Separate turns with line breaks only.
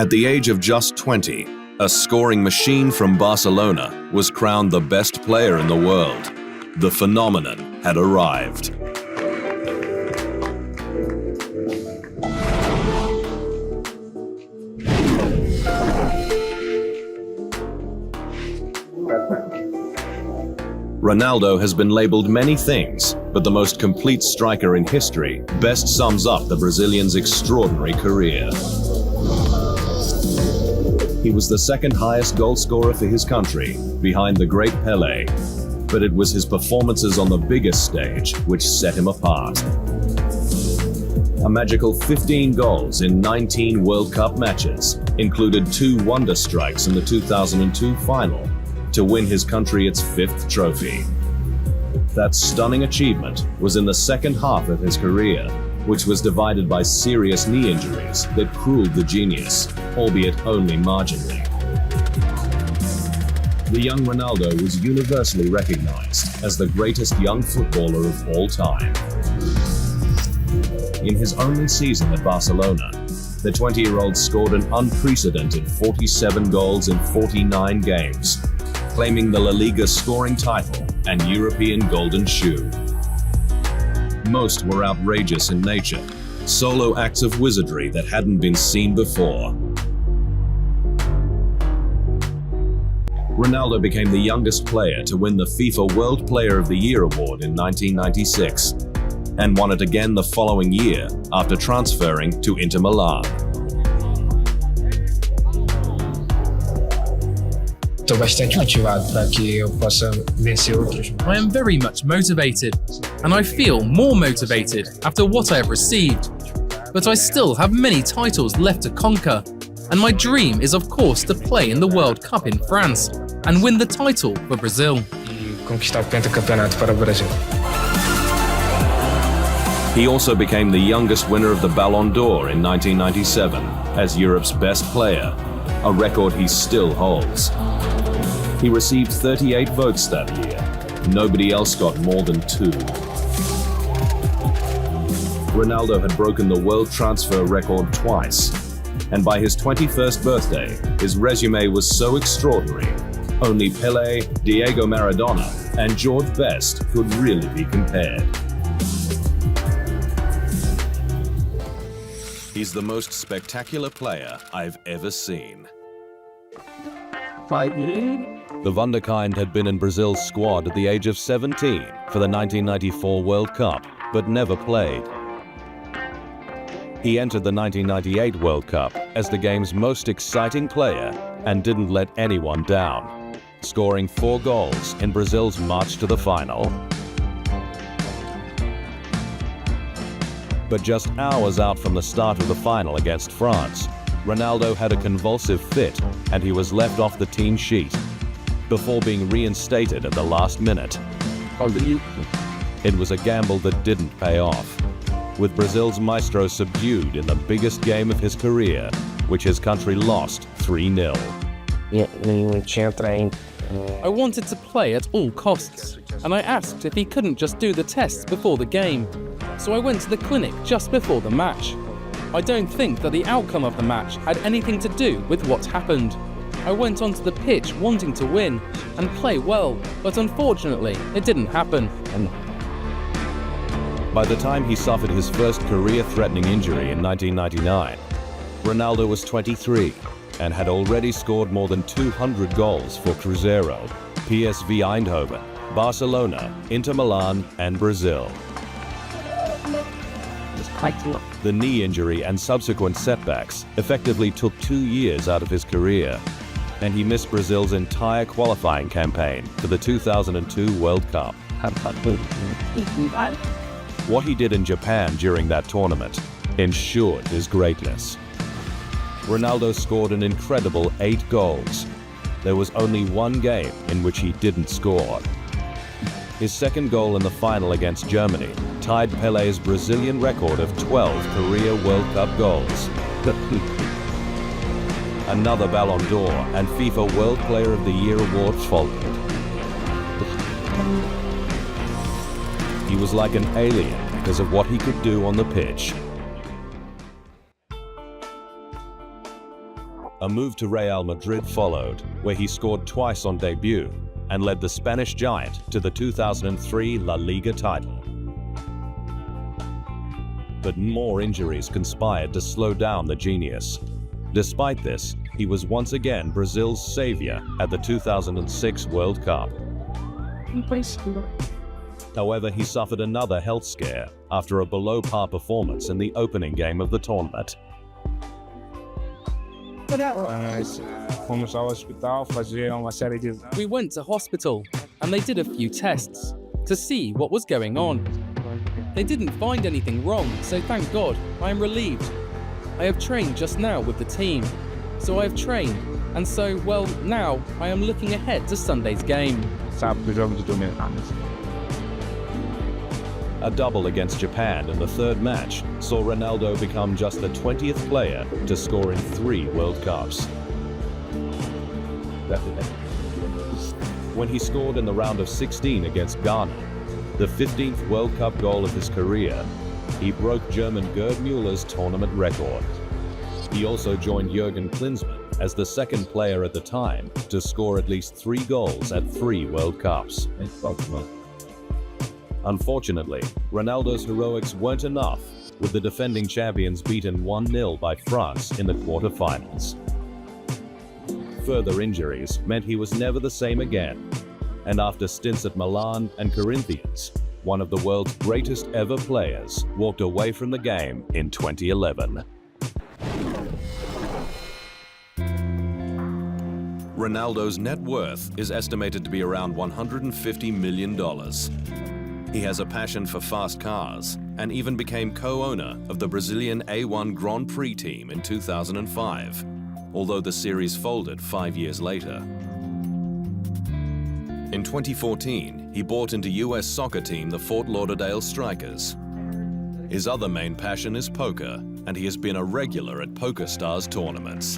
At the age of just 20, a scoring machine from Barcelona was crowned the best player in the world. The phenomenon had arrived. Ronaldo has been labeled many things, but the most complete striker in history best sums up the Brazilian's extraordinary career. He was the second highest goal scorer for his country, behind the great Pelé, but it was his performances on the biggest stage which set him apart. A magical 15 goals in 19 World Cup matches included 2 wonder strikes in the 2002 final to win his country its 5th trophy. That stunning achievement was in the second half of his career, which was divided by serious knee injuries that cruelled the genius, albeit only marginally. The young Ronaldo was universally recognized as the greatest young footballer of all time. In his only season at Barcelona, the 20-year-old scored an unprecedented 47 goals in 49 games, claiming the La Liga scoring title and European Golden Shoe. Most were outrageous in nature, solo acts of wizardry that hadn't been seen before. Ronaldo became the youngest player to win the FIFA World Player of the Year award in 1996, and won it again the following year after transferring to Inter Milan.
Bastante motivado para que eu possa vencer outros.
I am very much motivated, and I feel more motivated after what I have received. But I still have many titles left to conquer, and my dream is of course to play in the World Cup in France and win the title for Brazil.
E conquistar o pentacampeonato para o Brasil.
He also became the youngest winner of the Ballon d'Or in 1997 as Europe's best player, a record he still holds. He received 38 votes that year. Nobody else got more than 2. Ronaldo had broken the world transfer record twice, and by his 21st birthday, his resume was so extraordinary, only Pelé, Diego Maradona, and George Best could really be compared. He's the most spectacular player I've ever seen. The Wunderkind had been in Brazil's squad at the age of 17 for the 1994 World Cup, but never played. He entered the 1998 World Cup as the game's most exciting player and didn't let anyone down, scoring 4 goals in Brazil's march to the final. But just hours out from the start of the final against France, Ronaldo had a convulsive fit and he was left off the team sheet before being reinstated at the last minute. It was a gamble that didn't pay off, with Brazil's maestro subdued in the biggest game of his career, which his country lost 3-0.
I wanted to play at all costs, and I asked if he couldn't just do the tests before the game. So I went to the clinic just before the match. I don't think that the outcome of the match had anything to do with what happened. I went onto the pitch wanting to win and play well, but unfortunately it didn't happen.
By the time he suffered his first career-threatening injury in 1999, Ronaldo was 23 and had already scored more than 200 goals for Cruzeiro, PSV Eindhoven, Barcelona, Inter Milan, and Brazil. The knee injury and subsequent setbacks effectively took 2 years out of his career, and he missed Brazil's entire qualifying campaign for the 2002 World Cup. What he did in Japan during that tournament ensured his greatness. Ronaldo scored an incredible 8 goals. There was only 1 game in which he didn't score. His second goal in the final against Germany tied Pelé's Brazilian record of 12 career World Cup goals. Another Ballon d'Or and FIFA World Player of the Year awards followed. He was like an alien because of what he could do on the pitch. A move to Real Madrid followed, where he scored twice on debut and led the Spanish giant to the 2003 La Liga title. But more injuries conspired to slow down the genius. Despite this, he was once again Brazil's savior at the 2006 World Cup. However, he suffered another health scare after a below-par performance in the opening game of the tournament.
Fomos ao hospital fazer uma série de exames.
We went to hospital and they did a few tests to see what was going on. They didn't find anything wrong, so thank God, I am relieved. I have trained just now with the team. So I have trained, and so, well, now I am looking ahead to Sunday's game.
Sábado jogo de domingo.
A double against Japan in the third match saw Ronaldo become just the 20th player to score in 3 World Cups. When he scored in the round of 16 against Ghana, the 15th World Cup goal of his career, he broke German Gerd Müller's tournament record. He also joined Jürgen Klinsmann as the second player at the time to score at least 3 goals at 3 World Cups. Unfortunately, Ronaldo's heroics weren't enough, with the defending champions beaten 1-0 by France in the quarter-finals. Further injuries meant he was never the same again, and after stints at Milan and Corinthians, one of the world's greatest ever players walked away from the game in 2011. Ronaldo's net worth is estimated to be around $150 million. He has a passion for fast cars and even became co-owner of the Brazilian A1 Grand Prix team in 2005, although the series folded 5 years later. In 2014, he bought into US soccer team the Fort Lauderdale Strikers. His other main passion is poker, and he has been a regular at PokerStars tournaments.